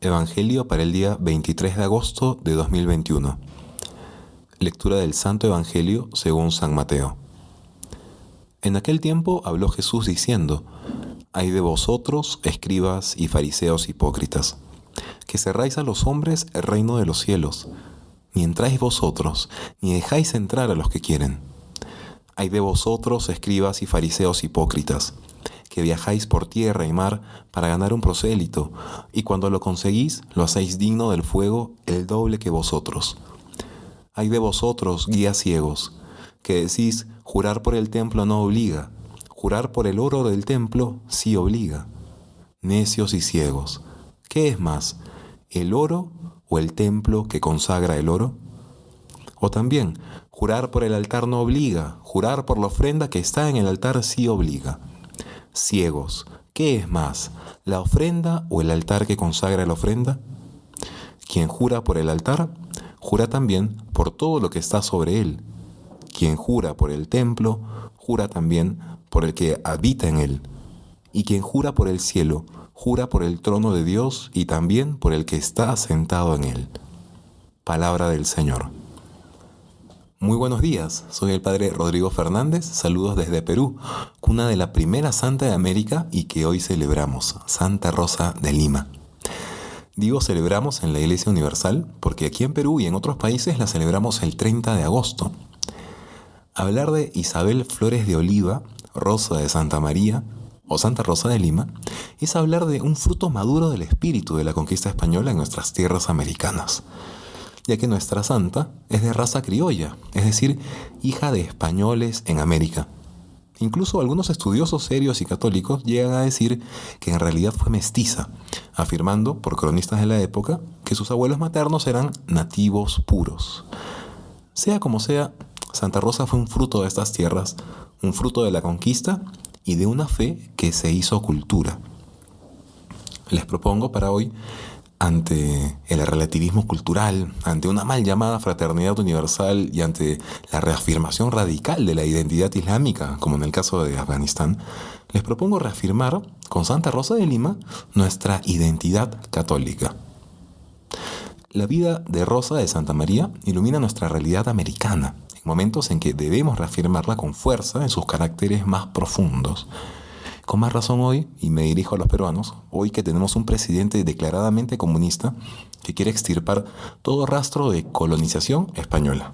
Evangelio para el día 23 de agosto de 2021. Lectura del Santo Evangelio según San Mateo. En aquel tiempo habló Jesús diciendo: Ay de vosotros, escribas y fariseos hipócritas, que cerráis a los hombres el reino de los cielos, ni entráis vosotros, ni dejáis entrar a los que quieren. Ay de vosotros, escribas y fariseos hipócritas, que viajáis por tierra y mar para ganar un prosélito, y cuando lo conseguís, lo hacéis digno del fuego el doble que vosotros. Ay de vosotros, guías ciegos, que decís: jurar por el templo no obliga, jurar por el oro del templo sí obliga. Necios y ciegos, ¿qué es más, el oro o el templo que consagra el oro? O también, jurar por el altar no obliga, jurar por la ofrenda que está en el altar sí obliga. Ciegos, ¿qué es más, la ofrenda o el altar que consagra la ofrenda? Quien jura por el altar, jura también por todo lo que está sobre él. Quien jura por el templo, jura también por el que habita en él. Y quien jura por el cielo, jura por el trono de Dios y también por el que está sentado en él. Palabra del Señor. Muy buenos días, soy el Padre Rodrigo Fernández, saludos desde Perú, cuna de la primera santa de América y que hoy celebramos, Santa Rosa de Lima. Digo celebramos en la Iglesia Universal porque aquí en Perú y en otros países la celebramos el 30 de agosto. Hablar de Isabel Flores de Oliva, Rosa de Santa María o Santa Rosa de Lima es hablar de un fruto maduro del espíritu de la conquista española en nuestras tierras americanas, ya que nuestra santa es de raza criolla, es decir, hija de españoles en América. Incluso algunos estudiosos serios y católicos llegan a decir que en realidad fue mestiza, afirmando, por cronistas de la época, que sus abuelos maternos eran nativos puros. Sea como sea, Santa Rosa fue un fruto de estas tierras, un fruto de la conquista y de una fe que se hizo cultura. Les propongo para hoy, ante el relativismo cultural, ante una mal llamada fraternidad universal y ante la reafirmación radical de la identidad islámica, como en el caso de Afganistán, les propongo reafirmar con Santa Rosa de Lima nuestra identidad católica. La vida de Rosa de Santa María ilumina nuestra realidad americana, en momentos en que debemos reafirmarla con fuerza en sus caracteres más profundos. Con más razón hoy, y me dirijo a los peruanos, hoy que tenemos un presidente declaradamente comunista que quiere extirpar todo rastro de colonización española.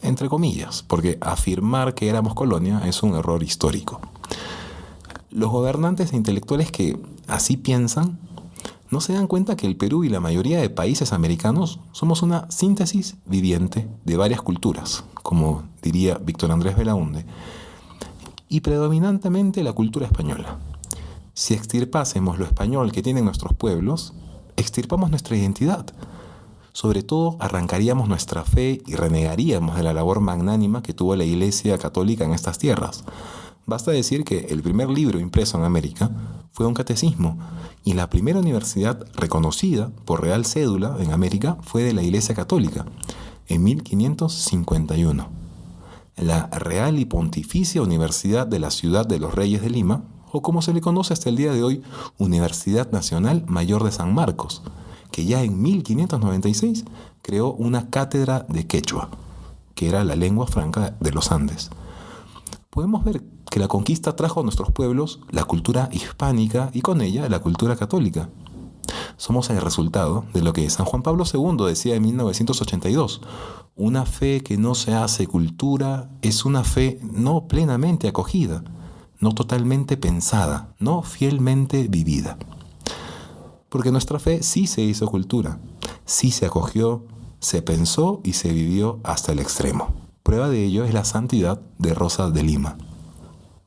Entre comillas, porque afirmar que éramos colonia es un error histórico. Los gobernantes e intelectuales que así piensan no se dan cuenta que el Perú y la mayoría de países americanos somos una síntesis viviente de varias culturas, como diría Víctor Andrés Belaúnde, y predominantemente la cultura española. Si extirpásemos lo español que tienen nuestros pueblos, extirpamos nuestra identidad. Sobre todo, arrancaríamos nuestra fe y renegaríamos de la labor magnánima que tuvo la Iglesia Católica en estas tierras. Basta decir que el primer libro impreso en América fue un catecismo y la primera universidad reconocida por real cédula en América fue de la Iglesia Católica, en 1551. La Real y Pontificia Universidad de la Ciudad de los Reyes de Lima, o como se le conoce hasta el día de hoy, Universidad Nacional Mayor de San Marcos, que ya en 1596 creó una cátedra de quechua, que era la lengua franca de los Andes. Podemos ver que la conquista trajo a nuestros pueblos la cultura hispánica y con ella la cultura católica. Somos el resultado de lo que San Juan Pablo II decía en 1982. Una fe que no se hace cultura es una fe no plenamente acogida, no totalmente pensada, no fielmente vivida. Porque nuestra fe sí se hizo cultura, sí se acogió, se pensó y se vivió hasta el extremo. Prueba de ello es la santidad de Rosa de Lima.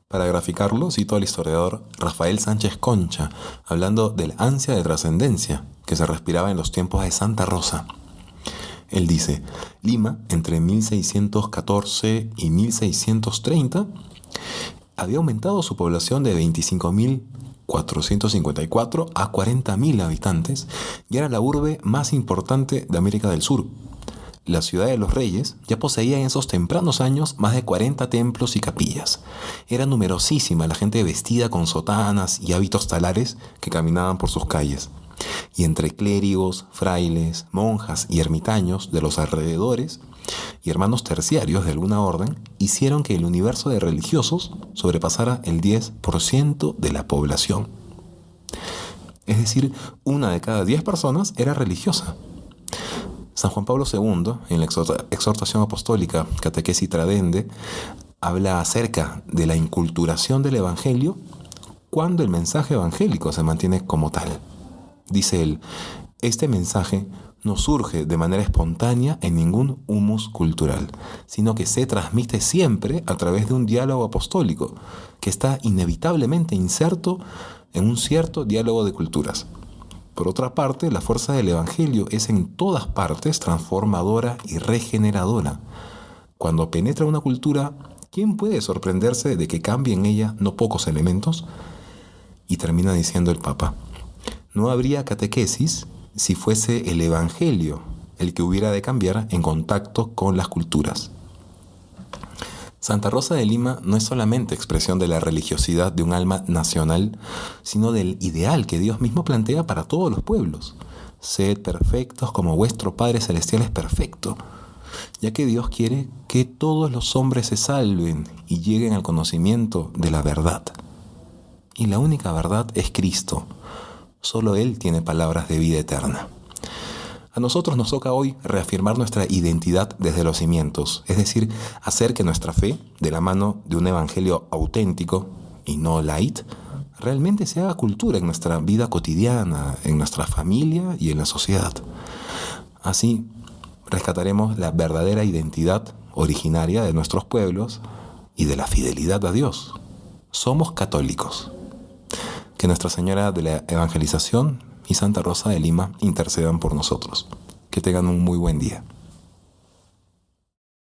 Para graficarlo, cito al historiador Rafael Sánchez Concha, hablando del ansia de trascendencia que se respiraba en los tiempos de Santa Rosa. Él dice: Lima, entre 1614 y 1630, había aumentado su población de 25.454 a 40.000 habitantes y era la urbe más importante de América del Sur. La ciudad de los reyes ya poseía en esos tempranos años más de 40 templos y capillas. Era numerosísima la gente vestida con sotanas y hábitos talares que caminaban por sus calles. y entre clérigos, frailes, monjas y ermitaños de los alrededores y hermanos terciarios de alguna orden hicieron que el universo de religiosos sobrepasara el 10% de la población. Es decir, 1 de cada 10 personas era religiosa. San Juan Pablo II, en la exhortación apostólica Catequesis Tradendae, habla acerca de la inculturación del Evangelio cuando el mensaje evangélico se mantiene como tal. Dice él, este mensaje no surge de manera espontánea en ningún humus cultural, sino que se transmite siempre a través de un diálogo apostólico, que está inevitablemente inserto en un cierto diálogo de culturas. Por otra parte, la fuerza del Evangelio es en todas partes transformadora y regeneradora. Cuando penetra una cultura, ¿quién puede sorprenderse de que cambie en ella no pocos elementos? Y termina diciendo el Papa, no habría catequesis si fuese el Evangelio el que hubiera de cambiar en contacto con las culturas. Santa Rosa de Lima no es solamente expresión de la religiosidad de un alma nacional, sino del ideal que Dios mismo plantea para todos los pueblos. Sed perfectos como vuestro Padre Celestial es perfecto, ya que Dios quiere que todos los hombres se salven y lleguen al conocimiento de la verdad. Y la única verdad es Cristo. Solo Él tiene palabras de vida eterna. A nosotros nos toca hoy reafirmar nuestra identidad desde los cimientos, es decir, hacer que nuestra fe, de la mano de un evangelio auténtico y no light, realmente se haga cultura en nuestra vida cotidiana, en nuestra familia y en la sociedad. Así, rescataremos la verdadera identidad originaria de nuestros pueblos y de la fidelidad a Dios. Somos católicos. Que Nuestra Señora de la Evangelización y Santa Rosa de Lima intercedan por nosotros. Que tengan un muy buen día.